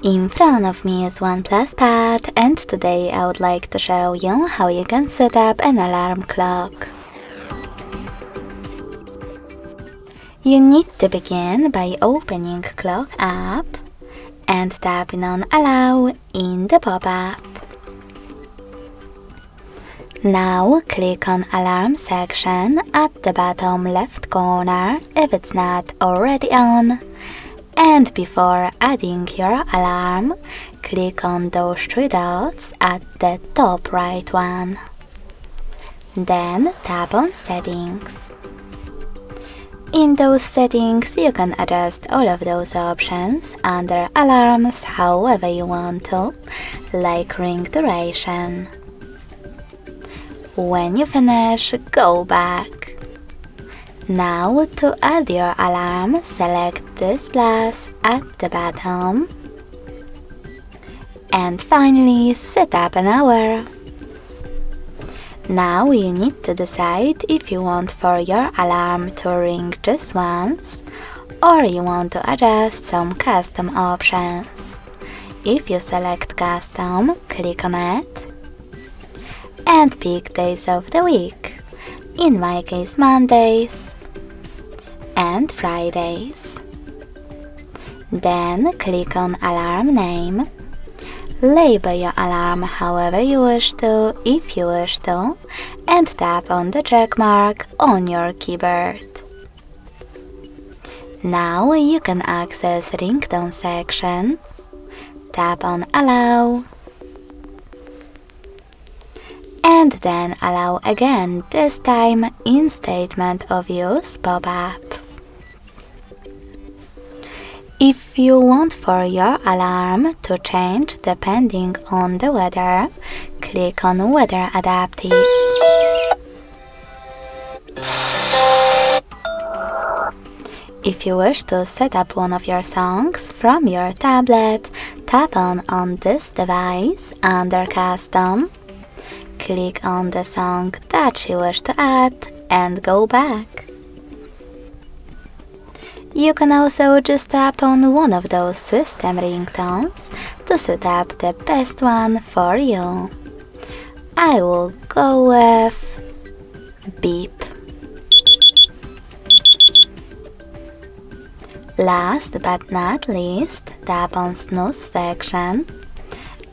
In front of me is OnePlus Pad, and today I would like to show you how you can set up an alarm clock. You need to begin by opening Clock app and tapping on Allow in the pop-up. Now click on Alarm section at the bottom left corner if it's not already on. And before adding your alarm, click on those three dots at the top right one. Then tap on Settings. In those settings, you can adjust all of those options under Alarms however you want to, like ring duration. When you finish, go back. Now, to add your alarm, select this plus at the bottom. And finally, set up an hour. Now you need to decide if you want for your alarm to ring just once, or you want to adjust some custom options. If you select Custom, click on it and pick days of the week, in my case Mondays and Fridays. Then click on Alarm Name. Label your alarm however you wish to, if you wish to, and tap on the check mark on your keyboard. Now you can access Ringtone section. Tap on Allow. And then allow again, this time in Statement of Use pop-up. If you want for your alarm to change depending on the weather, click on Weather Adaptive. If you wish to set up one of your songs from your tablet, tap on this device under Custom. Click on the song that you wish to add and go back. You can also just tap on one of those system ringtones to set up the best one for you. I will go with Beep. Last but not least, tap on Snooze section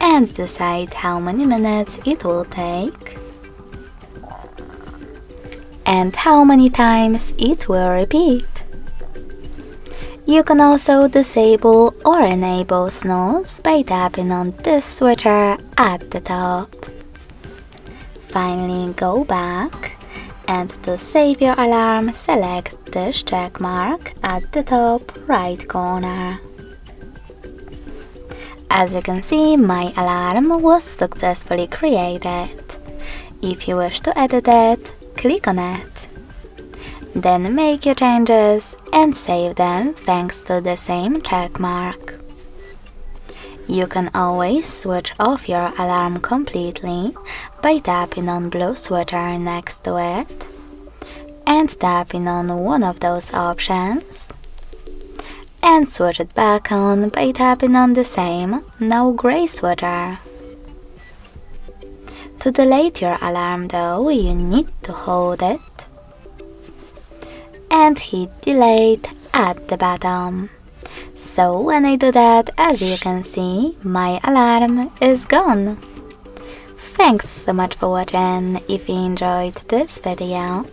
and decide how many minutes it will take and how many times it will repeat. You can also disable or enable snooze by tapping on this switcher at the top. Finally, go back, and to save your alarm, select this check mark at the top right corner. As you can see, my alarm was successfully created. If you wish to edit it, click on it. Then make your changes and save them thanks to the same check mark. You can always switch off your alarm completely by tapping on blue switcher next to it and tapping on one of those options, and switch it back on by tapping on the same, now gray switcher. To delete your alarm though, you need to hold it and hit delete at the bottom. So when I do that, as you can see, my alarm is gone. Thanks so much for watching. If you enjoyed this video,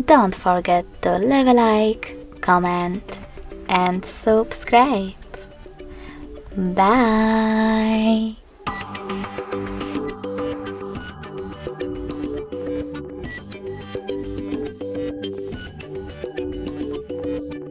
don't forget to leave a like, comment and subscribe. Bye!